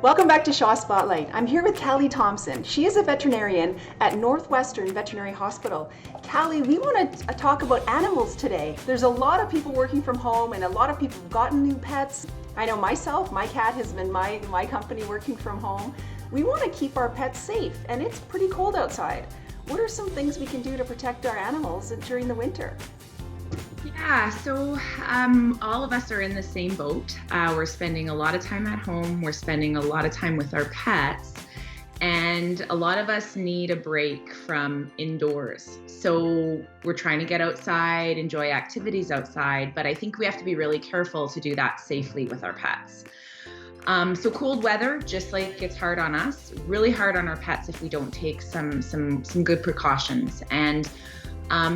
Welcome back to Shaw Spotlight. I'm here with Calli Thompson. She is a veterinarian at Northwestern Veterinary Hospital. Calli, we want to talk about animals today. There's a lot of people working from home and a lot of people have gotten new pets. I know myself, my cat has been my company working from home. We want to keep our pets safe and it's pretty cold outside. What are some things we can do to protect our animals during the winter? Yeah, so all of us are in the same boat. We're spending a lot of time at home. We're spending a lot of time with our pets. And a lot of us need a break from indoors. So we're trying to get outside, enjoy activities outside, but I think we have to be really careful to do that safely with our pets. So cold weather, just like it's hard on us, really hard on our pets if we don't take some good precautions. And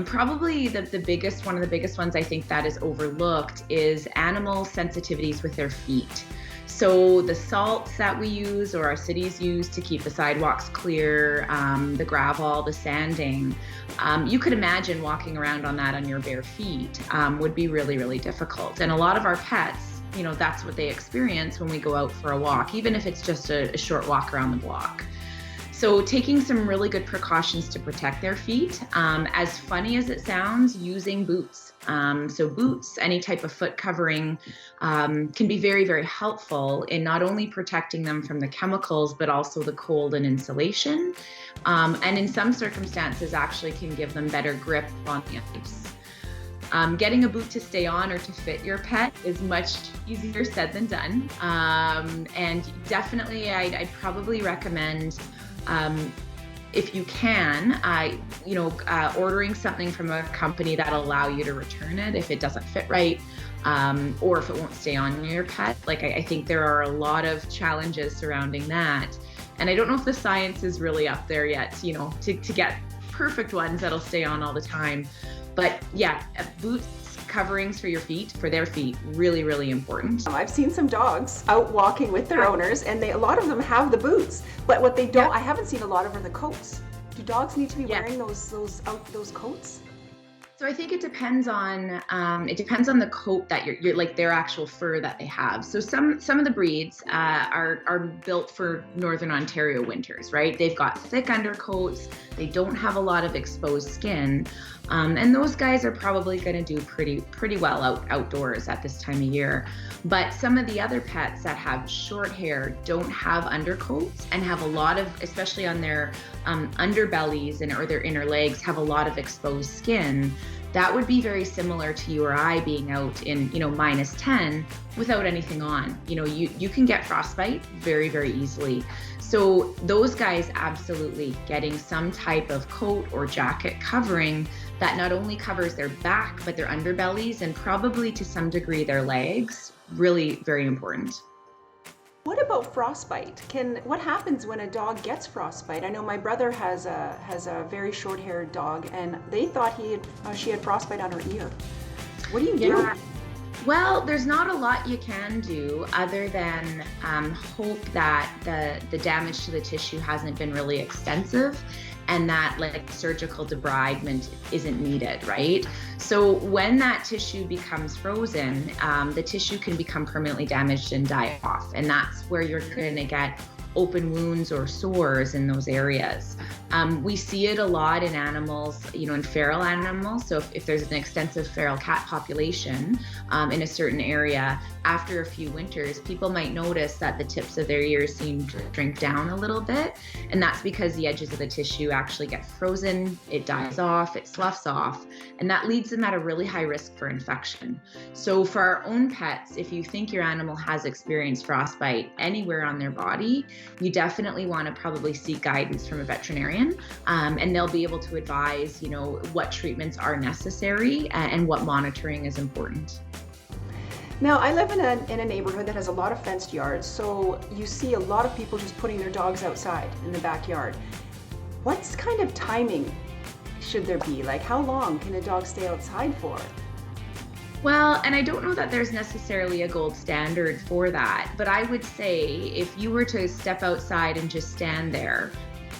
probably one of the biggest ones I think that is overlooked is animal sensitivities with their feet. So the salts that we use or our cities use to keep the sidewalks clear, the gravel, the sanding, you could imagine walking around on that on your bare feet would be really, really difficult. And a lot of our pets, that's what they experience when we go out for a walk, even if it's just a short walk around the block. So taking some really good precautions to protect their feet. As funny as it sounds, using boots. So boots, any type of foot covering, can be very, very helpful in not only protecting them from the chemicals, but also the cold and insulation. And in some circumstances, actually can give them better grip on the ice. Getting a boot to stay on or to fit your pet is much easier said than done. And definitely, I'd probably recommend if you can, ordering something from a company that'll allow you to return it if it doesn't fit right, or if it won't stay on your pet. I think there are a lot of challenges surrounding that. And I don't know if the science is really up there yet, to get perfect ones that'll stay on all the time. But yeah, boots, coverings for their feet, really, really important. I've seen some dogs out walking with their owners and a lot of them have the boots, but what they don't, I haven't seen a lot of are the coats. Do dogs need to be wearing those coats? So I think it depends on the coat that you're like their actual fur that they have. So some of the breeds are built for Northern Ontario winters, right? They've got thick undercoats. They don't have a lot of exposed skin. And those guys are probably going to do pretty well outdoors at this time of year. But some of the other pets that have short hair don't have undercoats and have a lot of, especially on their underbellies or their inner legs, have a lot of exposed skin. That would be very similar to you or I being out in, -10 without anything on. You can get frostbite very, very easily. So those guys absolutely getting some type of coat or jacket covering that not only covers their back, but their underbellies and probably to some degree their legs, really very important. What about frostbite? What happens when a dog gets frostbite? I know my brother has a very short-haired dog, and they thought she had frostbite on her ear. What do you do? Well, there's not a lot you can do other than hope that the damage to the tissue hasn't been really extensive and that surgical debridement isn't needed, right? So when that tissue becomes frozen, the tissue can become permanently damaged and die off. And that's where you're gonna get open wounds or sores in those areas. We see it a lot in animals, in feral animals. So if there's an extensive feral cat population in a certain area, after a few winters, people might notice that the tips of their ears seem to shrink down a little bit. And that's because the edges of the tissue actually get frozen, it dies off, it sloughs off, and that leads them at a really high risk for infection. So for our own pets, if you think your animal has experienced frostbite anywhere on their body, you definitely want to probably seek guidance from a veterinarian, and they'll be able to advise, what treatments are necessary and what monitoring is important. Now, I live in a neighborhood that has a lot of fenced yards, so you see a lot of people just putting their dogs outside in the backyard. What kind of timing should there be? How long can a dog stay outside for? Well, and I don't know that there's necessarily a gold standard for that, but I would say if you were to step outside and just stand there,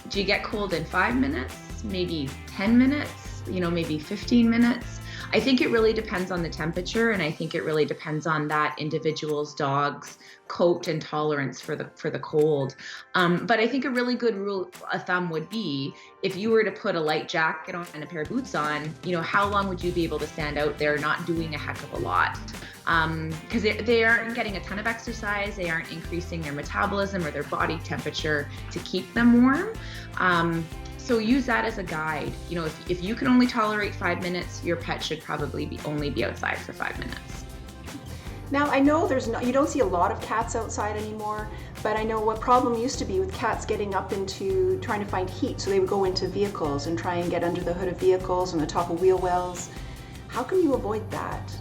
do you get cold in 5 minutes, maybe 10 minutes, maybe 15 minutes? I think it really depends on the temperature, and I think it really depends on that individual's dog's coat and tolerance for the cold. But I think a really good rule of thumb would be, if you were to put a light jacket on and a pair of boots on, how long would you be able to stand out there not doing a heck of a lot? Because they aren't getting a ton of exercise, they aren't increasing their metabolism or their body temperature to keep them warm. So use that as a guide. If you can only tolerate 5 minutes, your pet should probably only be outside for 5 minutes. Now, I know you don't see a lot of cats outside anymore, but I know what problem used to be with cats getting up into trying to find heat. So they would go into vehicles and try and get under the hood of vehicles and the top of wheel wells. How can you avoid that?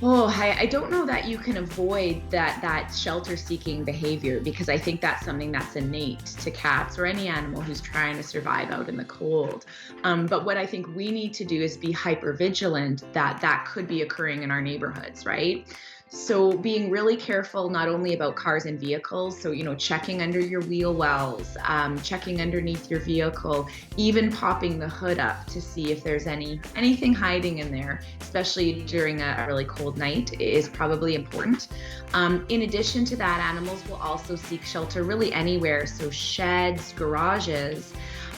Oh, I don't know that you can avoid that shelter-seeking behavior, because I think that's something that's innate to cats or any animal who's trying to survive out in the cold. But what I think we need to do is be hyper vigilant that could be occurring in our neighborhoods, right? So being really careful not only about cars and vehicles, so checking under your wheel wells, checking underneath your vehicle, even popping the hood up to see if there's anything hiding in there, especially during a really cold night, is probably important. In addition to that, animals will also seek shelter really anywhere, so sheds, garages.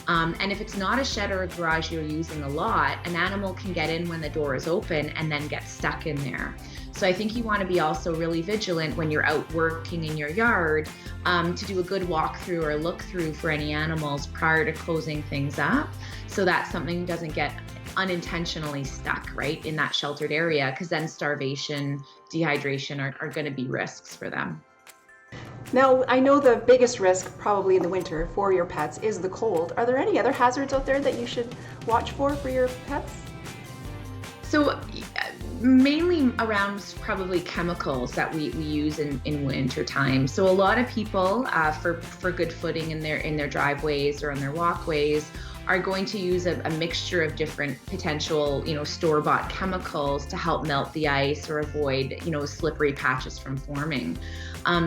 And if it's not a shed or a garage you're using a lot, an animal can get in when the door is open and then get stuck in there. So I think you want to be also really vigilant when you're out working in your yard, to do a good walkthrough or look through for any animals prior to closing things up, so that something doesn't get unintentionally stuck right in that sheltered area, because then starvation, dehydration are going to be risks for them. Now, I know the biggest risk probably in the winter for your pets is the cold. Are there any other hazards out there that you should watch for your pets? So mainly around probably chemicals that we use in winter time. So a lot of people, for good footing in their driveways or on their walkways, are going to use a mixture of different potential, store-bought chemicals to help melt the ice or avoid, slippery patches from forming.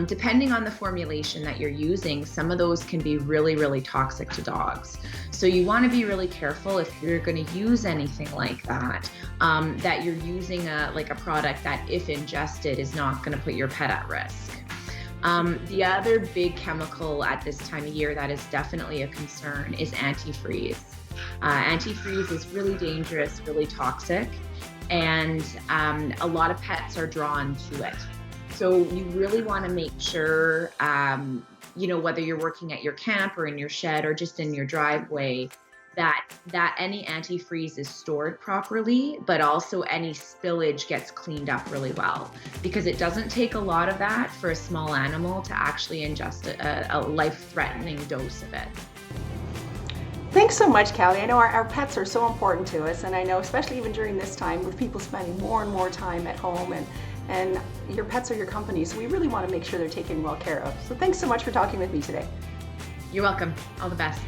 Depending on the formulation that you're using, some of those can be really, really toxic to dogs. So you want to be really careful if you're going to use anything like that, that you're using a product that, if ingested, is not going to put your pet at risk. The other big chemical at this time of year that is definitely a concern is antifreeze. Antifreeze is really dangerous, really toxic, and a lot of pets are drawn to it. So you really want to make sure, whether you're working at your camp or in your shed or just in your driveway, that any antifreeze is stored properly, but also any spillage gets cleaned up really well, because it doesn't take a lot of that for a small animal to actually ingest a life-threatening dose of it. Thanks so much, Calli. I know our pets are so important to us, and I know especially even during this time with people spending more and more time at home, and your pets are your company, so we really want to make sure they're taken well care of. So thanks so much for talking with me today. You're welcome. All the best.